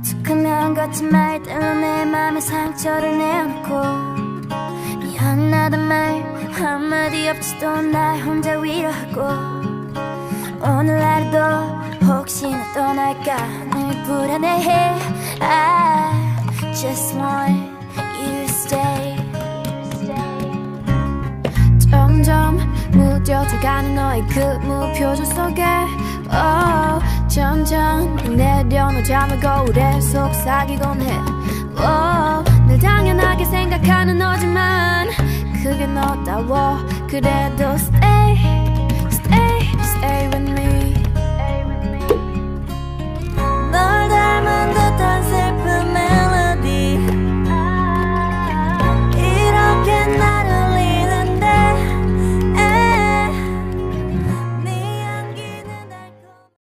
툭하면 거친 말들로 내 맘에 상처를 내놓고 미안하단 말 한마디 없이도 날 혼자 위로하고 오늘 하루도 혹시나 떠날까 늘 불안해해 I just want you to stay 점점 무뎌져가는 너의 그 무표정 속에 천천히 내려놓자며 거울에 속삭이곤 해 늘 당연하게 생각하는 너지만 그게 너다워 그래도 stay